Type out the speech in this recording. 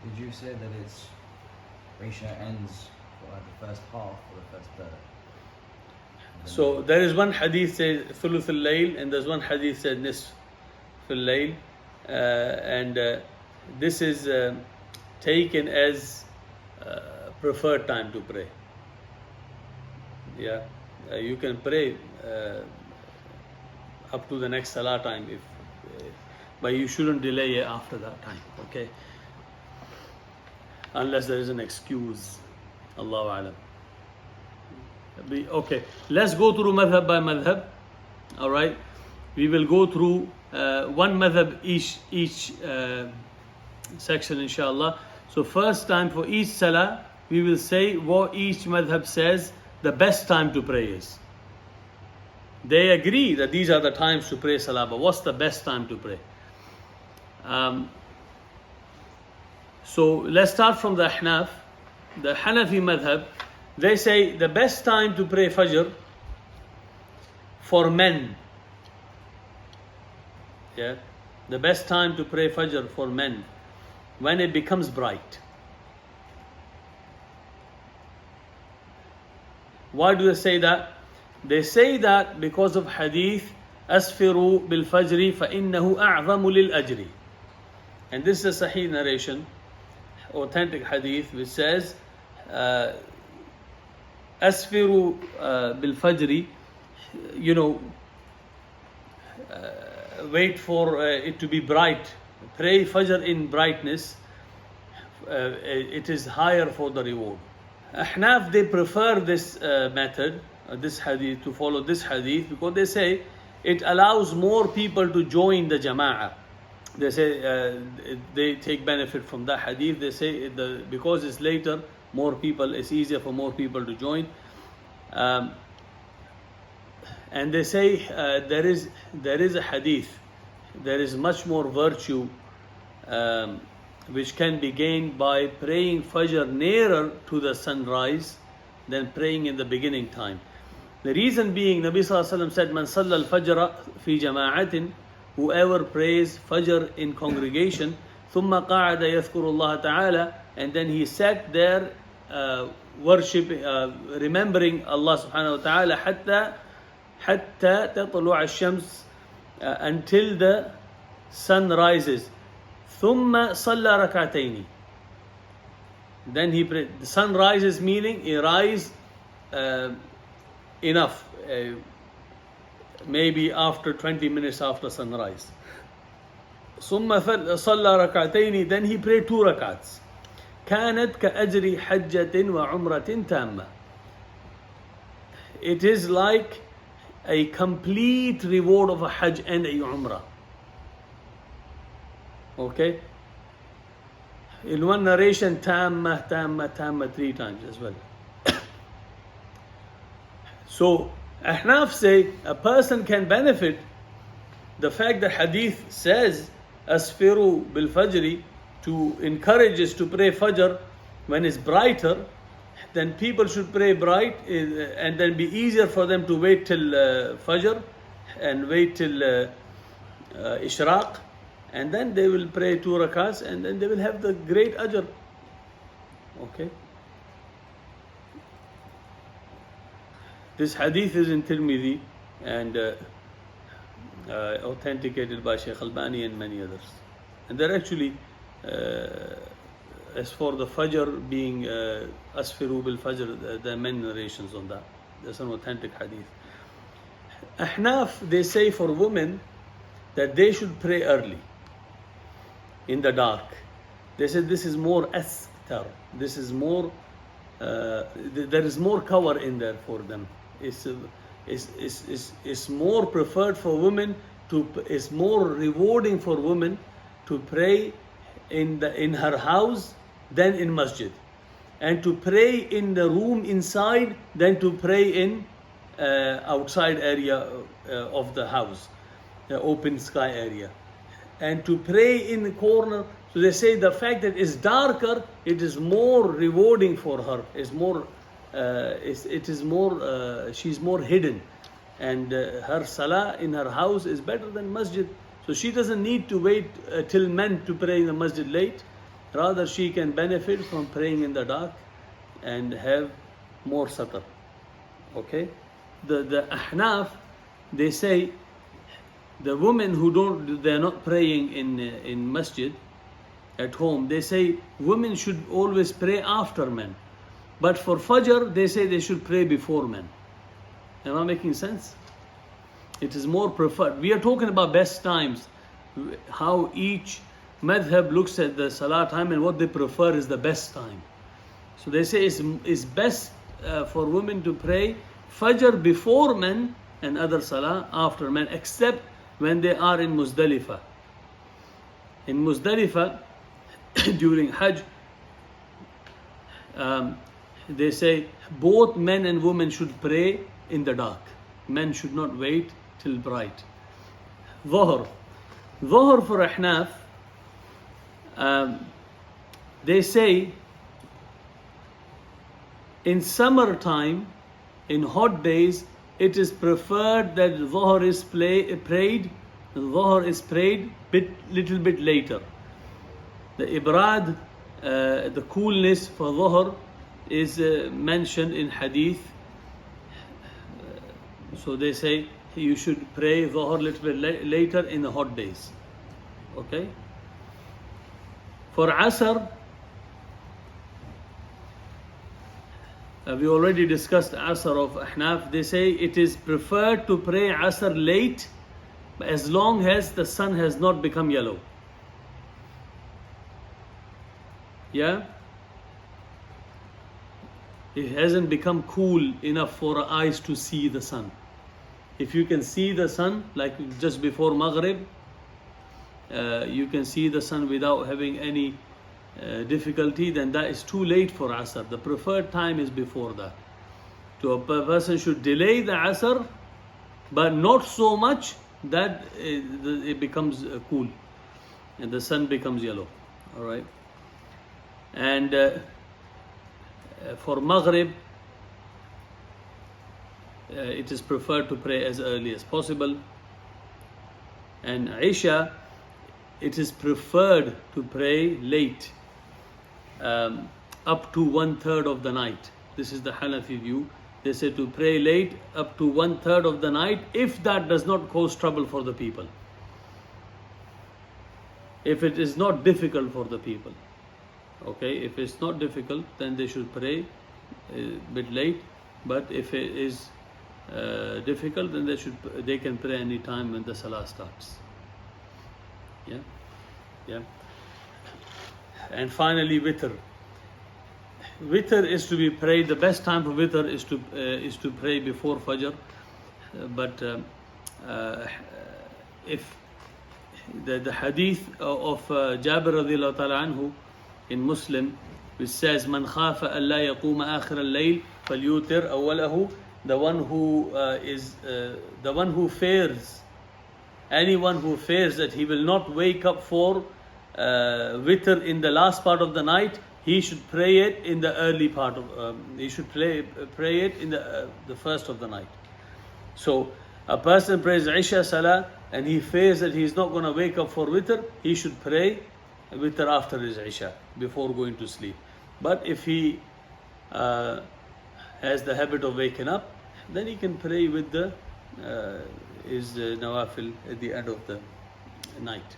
Did you say that it's Isha ends for like the first half or the first third? So there is one hadith says Thuluth al-Layl, and there's one hadith says Nisf al-Layl, and this is taken as preferred time to pray. Yeah, you can pray up to the next salah time, but you shouldn't delay it after that time. Okay, unless there is an excuse. Allahu alam. Okay, let's go through madhab by madhab. All right, we will go through one madhab each section, inshallah. So first time for each salah, we will say what each madhab says the best time to pray is. They agree that these are the times to pray salah, but what's the best time to pray? So let's start from the Ahnaf, the Hanafi madhab. They say the best time to pray Fajr for men. Yeah, the best time to pray Fajr for men when it becomes bright. Why do they say that? They say that because of hadith Asfiru bil Fajri fa innahu a'zamu lil ajri. And this is a Sahih narration, authentic hadith, which says Asfiru bil Fajri, wait for it to be bright. Pray Fajr in brightness. It is higher for the reward. Ahnaf, they prefer this method, this hadith, to follow this hadith, because they say it allows more people to join the jama'ah. They say they take benefit from that hadith. They say because it's later, more people, it's easier for more people to join. And they say there is a hadith, there is much more virtue which can be gained by praying Fajr nearer to the sunrise than praying in the beginning time. The reason being, Nabi Sallallahu Alaihi Wasallam said, Man salla al-fajr fi jama'atin, whoever prays Fajr in congregation, ثم قعد يذكر الله تعالى, and then he sat there worshiping, remembering Allah subhanahu wa ta'ala, حتى تطلع الشمس, until the sun rises. ثم صلى ركعتين. Then he prayed. The sun rises, meaning he rise enough, maybe after 20 minutes after sunrise. ثم صلى ركعتين. Then he prayed 2 rakats. كانت كأجر حجة وعمرة تامة. It is like a complete reward of a Hajj and a Umrah. Okay? In one narration, tamma, tamma, tamma 3 times as well. So, Ahnaf say a person can benefit the fact that hadith says, Asfiru bil Fajri, to encourage us to pray Fajr when it's brighter. Then people should pray bright, and then be easier for them to wait till Fajr and wait till Ishraq, and then they will pray 2 rakats, and then they will have the great ajr. Okay. This hadith is in Tirmidhi and authenticated by Shaykh Albani and many others. And they're actually, as for the Fajr being Asfiru bil Fajr, there are many narrations on that. There's an authentic hadith. Ahnaf, they say for women that they should pray early, in the dark. They said this is more astar. This is more, there is more cover in there for them. It's more preferred for women it's more rewarding for women to pray in her house than in masjid, and to pray in the room inside than to pray in outside area of the house, the open sky area, and to pray in the corner. So they say the fact that it's darker, it is more rewarding for her. It's more, she's more hidden, and her salah in her house is better than masjid. So she doesn't need to wait till men to pray in the masjid late. Rather, she can benefit from praying in the dark and have more satar. Okay? The Ahnaf, they say the women who they're not praying in masjid at home, they say women should always pray after men. But for Fajr, they say they should pray before men. Am I making sense? It is more preferred. We are talking about best times, how each madhab looks at the salah time and what they prefer is the best time. So they say it's best for women to pray Fajr before men and other salah after men, except when they are in Muzdalifah. In Muzdalifah, during Hajj, they say both men and women should pray in the dark. Men should not wait till bright. Dhuhr for Ahnaf, they say in summertime, in hot days, it is preferred that Dhuhr is prayed little bit later. The ibrad, the coolness for Dhuhr is mentioned in hadith. So they say you should pray Dhuhr a little bit later in the hot days. Okay? For Asr, we already discussed Asr of Ahnaf. They say it is preferred to pray Asr late as long as the sun has not become yellow. Yeah? It hasn't become cool enough for our eyes to see the sun. If you can see the sun, like just before Maghrib, you can see the sun without having any difficulty, then that is too late for Asr. The preferred time is before that. So a person should delay the Asr, but not so much that it becomes cool and the sun becomes yellow. All right. And for Maghrib, it is preferred to pray as early as possible. And Isha, it is preferred to pray late, up to 1/3 of the night. This is the Hanafi view. They say to pray late up to 1/3 of the night, if that does not cause trouble for the people. If it is not difficult for the people. Okay, if it's not difficult, then they should pray a bit late. But if it is difficult, then they can pray any time when the salah starts. Yeah. And finally, witr. Witr is to be prayed. The best time for witr is to pray before Fajr. But if the hadith of Jabir radiyallahu ta'ala anhu in Muslim, which says, "Man khafa an la yaquma akhir al-layl falyutir awwalahu." Anyone who fears that he will not wake up for witr in the last part of the night, he should pray it in the early part of. He should pray it in the first of the night. So a person prays Isha Salah and he fears that he is not going to wake up for witr, he should pray witr after his Isha before going to sleep. But if he has the habit of waking up, then he can pray with his nawafil at the end of the night.